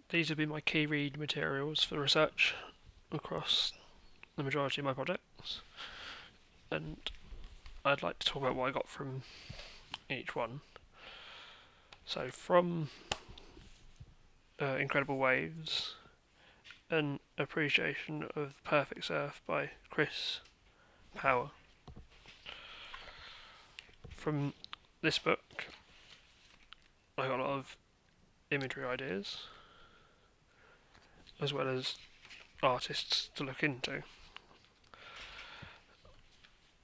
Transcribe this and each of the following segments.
These have been my key read materials for research across the majority of my projects, and I'd like to talk about what I got from each one. So from Incredible Waves, an appreciation of Perfect Surf by Chris Power. From this book, I got a lot of imagery ideas, as well as artists to look into.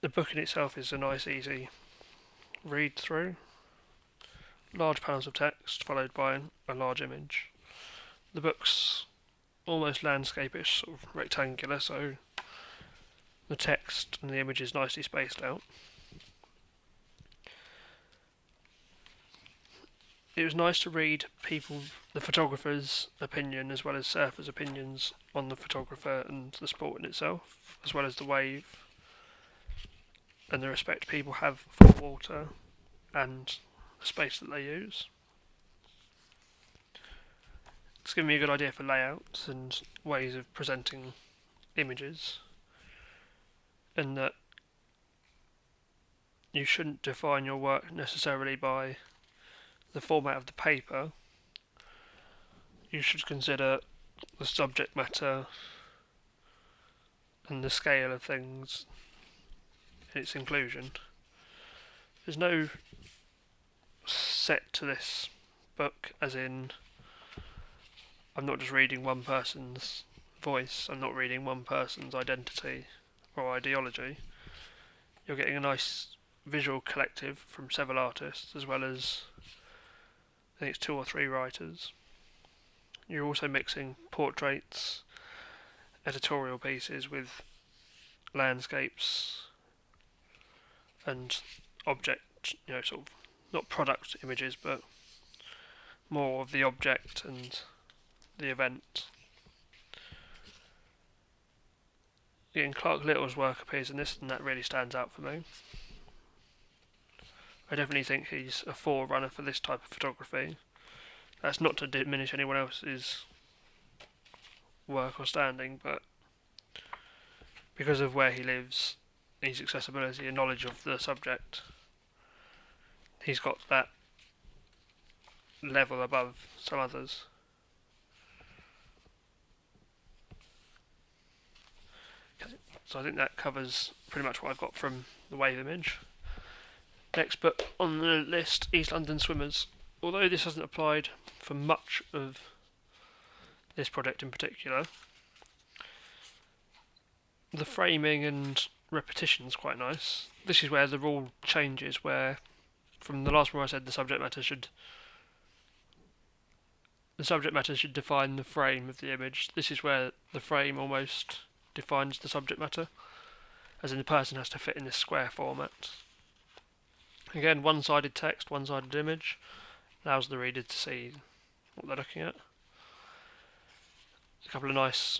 The book in itself is a nice, easy read through. Large panels of text followed by a large image. The book's almost landscapish, sort of rectangular, so the text and the image is nicely spaced out. It was nice to read the photographer's opinion as well as surfers' opinions on the photographer and the sport in itself, as well as the wave and the respect people have for water and the space that they use. It's given me a good idea for layouts and ways of presenting images, and that you shouldn't define your work necessarily by the format of the paper. You should consider the subject matter and the scale of things in its inclusion. There's no set to this book, as in I'm not just reading one person's voice, I'm not reading one person's identity or ideology. You're getting a nice visual collective from several artists, as well as I think it's 2 or 3 writers. You're also mixing portraits, editorial pieces with landscapes and object, sort of not product images, but more of the object and the event. Again, Clark Little's work appears in this, and that really stands out for me. I definitely think he's a forerunner for this type of photography. That's not to diminish anyone else's work or standing, but because of where he lives, his accessibility and knowledge of the subject, he's got that level above some others. So I think that covers pretty much what I've got from the wave image. Next book on the list, East London Swimmers. Although this hasn't applied for much of this project in particular, the framing and repetition is quite nice. This is where the rule changes, where from the last one I said the subject matter should define the frame of the image. This is where the frame almost defines the subject matter, as in the person has to fit in this square format. Again, one-sided text, one-sided image, allows the reader to see what they're looking at. A couple of nice,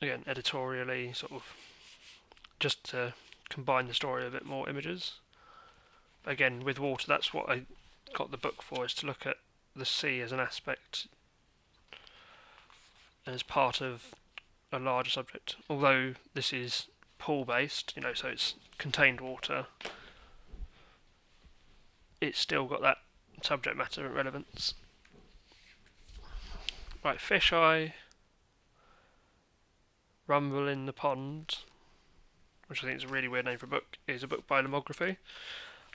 again, editorially, sort of, just to combine the story a bit more, images. But again, with water, that's what I got the book for, is to look at the sea as an aspect, as part of a larger subject. Although this is pool-based, so it's contained water, it's still got that subject matter relevance. Right, Fisheye, Rumble in the Pond, which I think is a really weird name for a book, is a book by Lomography.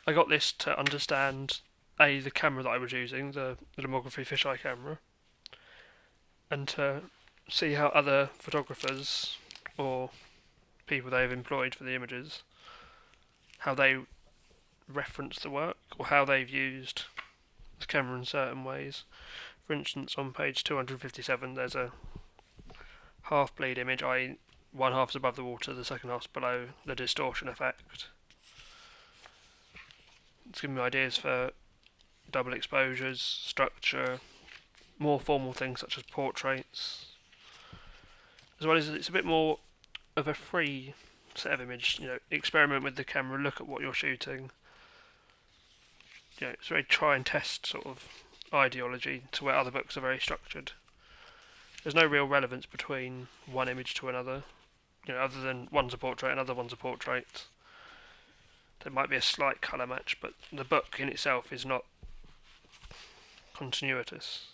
I got this to understand the camera that I was using, the Lomography Fisheye camera, and to see how other photographers or people they've employed for the images, how they reference the work or how they've used the camera in certain ways. For instance, on page 257 there's a half bleed image, i.e. one half's above the water, the second half's below, the distortion effect. It's given me ideas for double exposures, structure, more formal things such as portraits, as well as it's a bit more of a free set of image. Experiment with the camera, look at what you're shooting. It's very try and test sort of ideology, to where other books are very structured. There's no real relevance between one image to another, other than one's a portrait, another one's a portrait. There might be a slight colour match, but the book in itself is not continuous.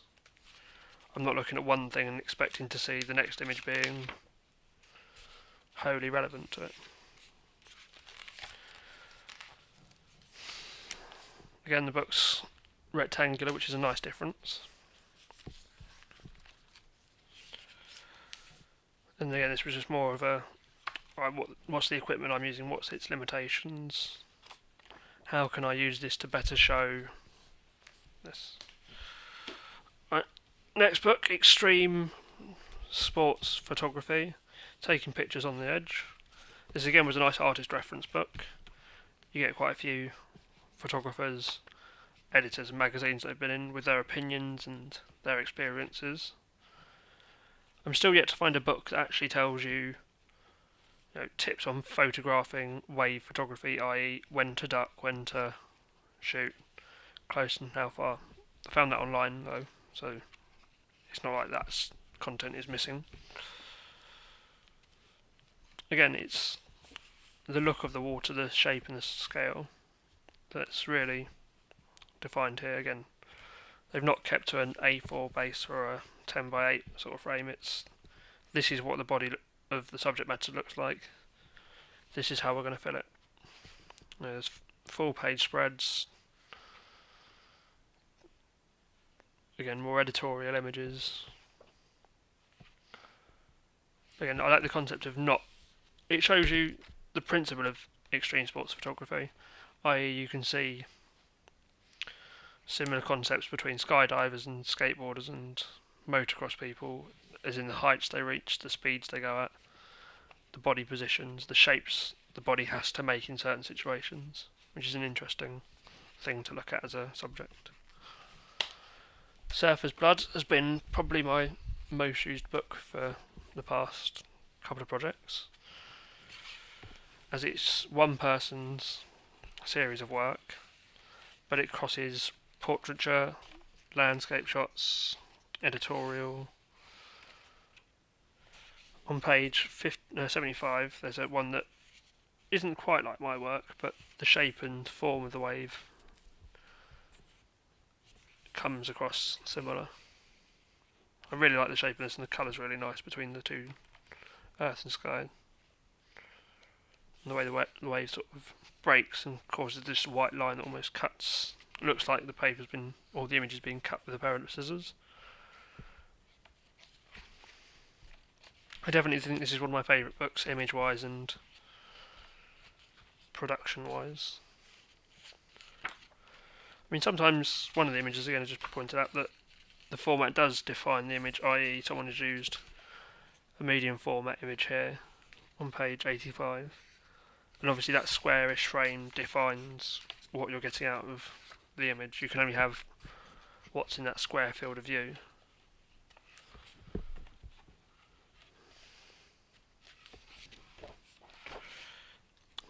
I'm not looking at one thing and expecting to see the next image being wholly relevant to it. Again, the book's rectangular, which is a nice difference. And again, this was just more of a, right, what's the equipment I'm using, what's its limitations, how can I use this to better show this. Right, next book, Extreme Sports Photography, Taking Pictures on the Edge. This again was a nice artist reference book. You get quite a few photographers, editors and magazines they've been in with their opinions and their experiences. I'm still yet to find a book that actually tells you, tips on photographing wave photography, i.e. when to duck, when to shoot, close and how far. I found that online though, so it's not like that content is missing. Again, it's the look of the water, the shape and the scale that's really defined here. Again, they've not kept to an A4 base or a 10 by 8 sort of frame. This is what the body of the subject matter looks like. This is how we're going to fill it. There's full page spreads. Again, more editorial images. Again, I like the concept of it shows you the principle of extreme sports photography, i.e. you can see similar concepts between skydivers and skateboarders and motocross people, as in the heights they reach, the speeds they go at, the body positions, the shapes the body has to make in certain situations, which is an interesting thing to look at as a subject. Surfer's Blood has been probably my most used book for the past couple of projects, as it's one person's series of work, but it crosses portraiture, landscape shots, editorial. On page 75 there's one that isn't quite like my work, but the shape and form of the wave comes across similar. I really like the shape of this, and the colour's really nice between the two, earth and sky. And the way the wave sort of breaks and causes this white line that almost cuts, looks like the paper's been, or the image has been cut with a pair of scissors. I definitely think this is one of my favourite books, image-wise and production-wise. I mean, sometimes one of the images, again, I just pointed out that the format does define the image, i.e. someone has used a medium format image here on page 85. And obviously that squarish frame defines what you're getting out of the image. You can only have what's in that square field of view.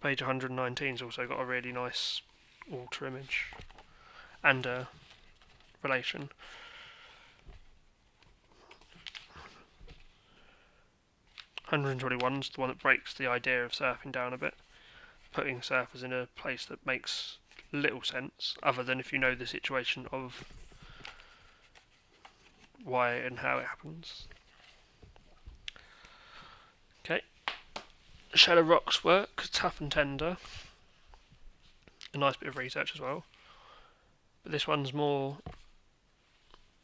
Page 119's also got a really nice water image and a relation. 121's the one that breaks the idea of surfing down a bit, putting surfers in a place that makes little sense, other than if you know the situation of why and how it happens. Okay. Shallow Rock's work, Tough and Tender. A nice bit of research as well. But this one's more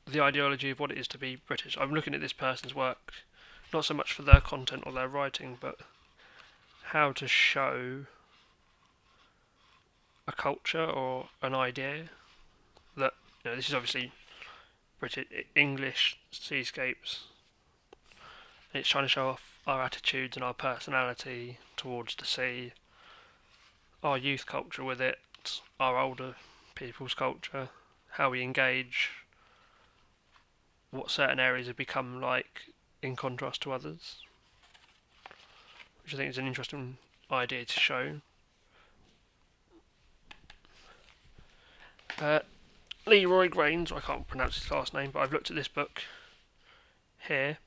the ideology of what it is to be British. I'm looking at this person's work, not so much for their content or their writing, but how to show a culture or an idea that, this is obviously British, English seascapes. It's trying to show off our attitudes and our personality towards the sea, our youth culture with it, our older people's culture, how we engage, what certain areas have become like in contrast to others, which I think is an interesting idea to show. Leroy Grains, I can't pronounce his last name, but I've looked at this book here,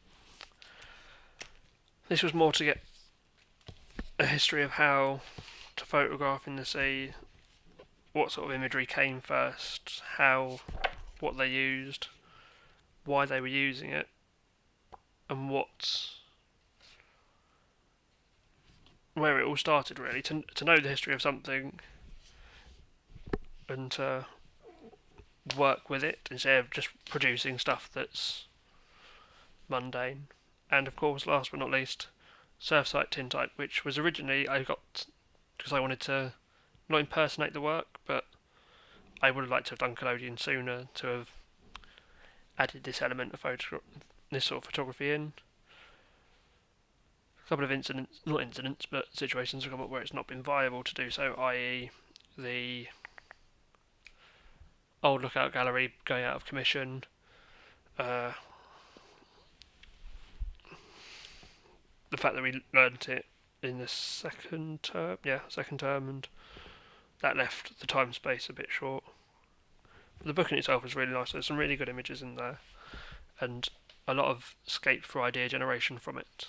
This was more to get a history of how to photograph in the sea, what sort of imagery came first, what they used, why they were using it, and where it all started, really. To know the history of something and to work with it instead of just producing stuff that's mundane. And of course, last but not least, Surfsight Tintype, which was originally I got because I wanted to not impersonate the work, but I would have liked to have done collodion sooner to have added this element of this sort of photography in. A couple of not incidents, but situations have come up where it's not been viable to do so, i.e. the Old Lookout Gallery going out of commission, the fact that we learnt it in the second term, and that left the time space a bit short. But the book in itself is really nice. There's some really good images in there, and a lot of scope for idea generation from it.